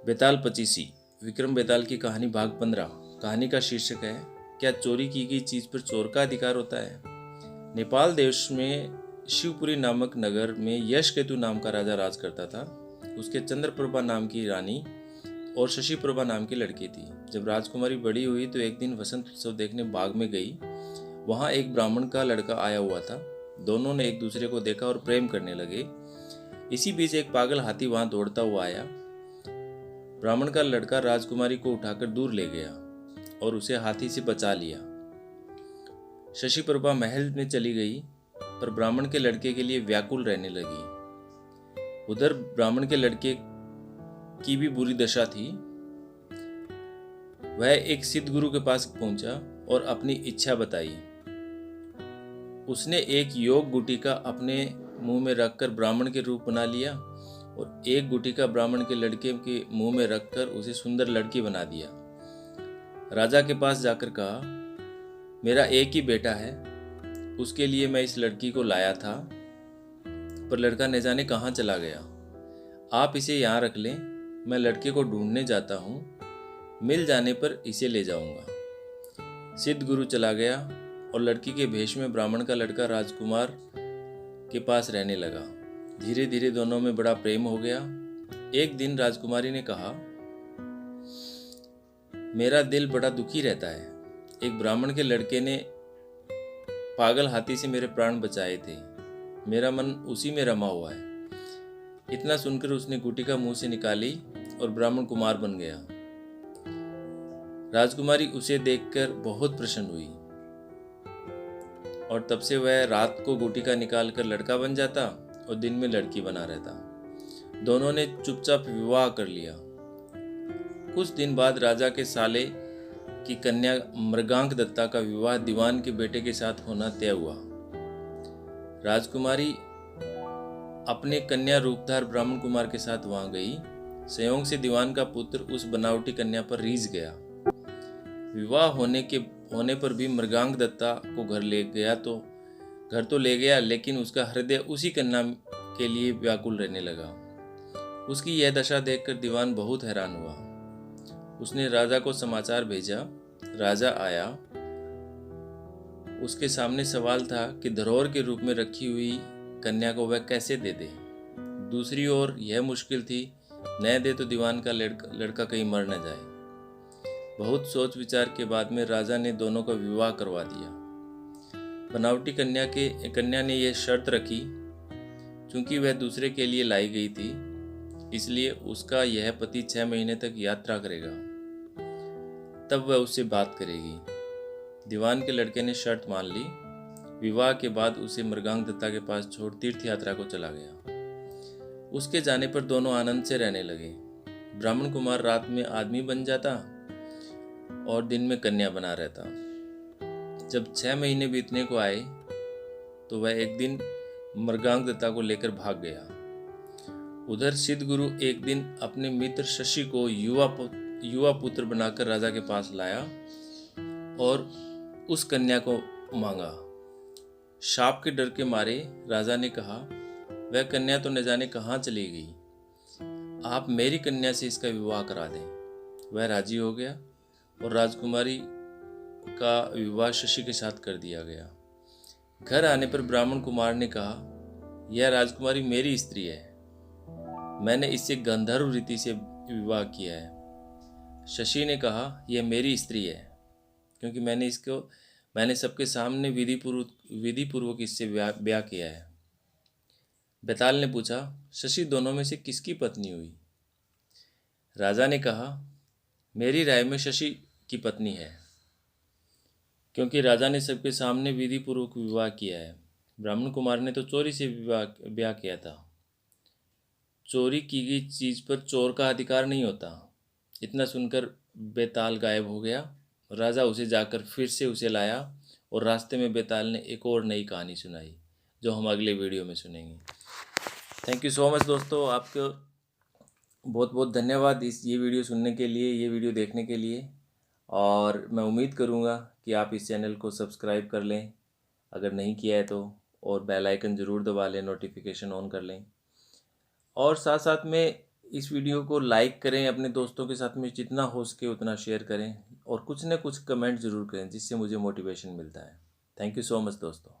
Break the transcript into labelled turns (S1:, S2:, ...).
S1: बेताल पचीसी विक्रम बेताल की कहानी भाग 15। कहानी का शीर्षक है, क्या चोरी की गई चीज पर चोर का अधिकार होता है। नेपाल देश में शिवपुरी नामक नगर में यशकेतु नाम का राजा राज करता था। उसके चंद्रप्रभा नाम की रानी और शशि प्रभा नाम की लड़की थी। जब राजकुमारी बड़ी हुई तो एक दिन वसंत उत्सव देखने बाग में गई। वहां एक ब्राह्मण का लड़का आया हुआ था। दोनों ने एक दूसरे को देखा और प्रेम करने लगे। इसी बीच एक पागल हाथी वहां दौड़ता हुआ आया। ब्राह्मण का लड़का राजकुमारी को उठाकर दूर ले गया और उसे हाथी से बचा लिया। शशि प्रभा महल में चली गई, पर ब्राह्मण के लड़के के लिए व्याकुल रहने लगी। उधर ब्राह्मण के लड़के की भी बुरी दशा थी। वह एक सिद्ध गुरु के पास पहुंचा और अपनी इच्छा बताई। उसने एक योग गुटिका अपने मुंह में रखकर ब्राह्मण के रूप बना लिया और एक गुटिका ब्राह्मण के लड़के के मुंह में रखकर उसे सुंदर लड़की बना दिया। राजा के पास जाकर कहा, मेरा एक ही बेटा है, उसके लिए मैं इस लड़की को लाया था, पर लड़का न जाने कहाँ चला गया। आप इसे यहाँ रख लें, मैं लड़के को ढूंढने जाता हूँ, मिल जाने पर इसे ले जाऊंगा। सिद्ध गुरु चला गया और लड़की के भेष में ब्राह्मण का लड़का राजकुमार के पास रहने लगा। धीरे धीरे दोनों में बड़ा प्रेम हो गया। एक दिन राजकुमारी ने कहा, मेरा दिल बड़ा दुखी रहता है। एक ब्राह्मण के लड़के ने पागल हाथी से मेरे प्राण बचाए थे। मेरा मन उसी में रमा हुआ है। इतना सुनकर उसने गुटिका मुंह से निकाली और ब्राह्मण कुमार बन गया। राजकुमारी उसे देखकर बहुत प्रसन्न हुई और तब से वह रात को गुटिका निकालकर लड़का बन जाता और दिन में लड़की बना रहता। दोनों ने चुपचाप विवाह कर लिया। कुछ दिन बाद राजा के साले की कन्या मृगांक दत्ता का विवाह दीवान के बेटे के साथ होना तय हुआ। राजकुमारी अपने कन्या रूपधार ब्राह्मण कुमार के साथ वहां गई। संयोग से दीवान का पुत्र उस बनावटी कन्या पर रीझ गया। विवाह होने पर भी मृगांक दत्ता को घर तो ले गया, लेकिन उसका हृदय उसी कन्या के लिए व्याकुल रहने लगा। उसकी यह दशा देखकर दीवान बहुत हैरान हुआ। उसने राजा को समाचार भेजा। राजा आया। उसके सामने सवाल था कि धरोहर के रूप में रखी हुई कन्या को वह कैसे दे दे। दूसरी ओर यह मुश्किल थी, न दे तो दीवान का लड़का कहीं मर न जाए। बहुत सोच विचार के बाद में राजा ने दोनों का विवाह करवा दिया। बनावटी कन्या ने यह शर्त रखी, चूंकि वह दूसरे के लिए लाई गई थी, इसलिए उसका यह पति 6 महीने तक यात्रा करेगा, तब वह उससे बात करेगी। दीवान के लड़के ने शर्त मान ली। विवाह के बाद उसे मृगांक दत्ता के पास छोड़ तीर्थ यात्रा को चला गया। उसके जाने पर दोनों आनंद से रहने लगे। ब्राह्मण कुमार रात में आदमी बन जाता और दिन में कन्या बना रहता। जब 6 महीने बीतने को आए तो वह एक दिन मृगांक दत्ता को लेकर भाग गया। उधर सिद्ध गुरु एक दिन अपने मित्र शशि को युवा पुत्र बनाकर राजा के पास लाया और उस कन्या को मांगा। शाप के डर के मारे राजा ने कहा, वह कन्या तो न जाने कहाँ चली गई, आप मेरी कन्या से इसका विवाह करा दें। वह राजी हो गया और राजकुमारी का विवाह शशि के साथ कर दिया गया। घर आने पर ब्राह्मण कुमार ने कहा, यह राजकुमारी मेरी स्त्री है, मैंने इससे गंधर्व रीति से विवाह किया है। शशि ने कहा, यह मेरी स्त्री है, क्योंकि मैंने सबके सामने विधि पूर्वक इससे ब्याह किया है। बेताल ने पूछा, शशि दोनों में से किसकी पत्नी हुई? राजा ने कहा, मेरी राय में शशि की पत्नी है, क्योंकि राजा ने सबके सामने विधि पूर्वक विवाह किया है। ब्राह्मण कुमार ने तो चोरी से ब्याह किया था। चोरी की गई चीज पर चोर का अधिकार नहीं होता। इतना सुनकर बेताल गायब हो गया। राजा उसे जाकर फिर से उसे लाया और रास्ते में बेताल ने एक और नई कहानी सुनाई, जो हम अगले वीडियो में सुनेंगे। थैंक यू सो मच दोस्तों, आपको बहुत बहुत धन्यवाद ये वीडियो सुनने के लिए, ये वीडियो देखने के लिए। और मैं उम्मीद करूँगा कि आप इस चैनल को सब्सक्राइब कर लें अगर नहीं किया है तो, और बेल आइकन ज़रूर दबा लें, नोटिफिकेशन ऑन कर लें। और साथ साथ में इस वीडियो को लाइक करें, अपने दोस्तों के साथ में जितना हो सके उतना शेयर करें और कुछ न कुछ कमेंट ज़रूर करें जिससे मुझे मोटिवेशन मिलता है। थैंक यू सो मच दोस्तों।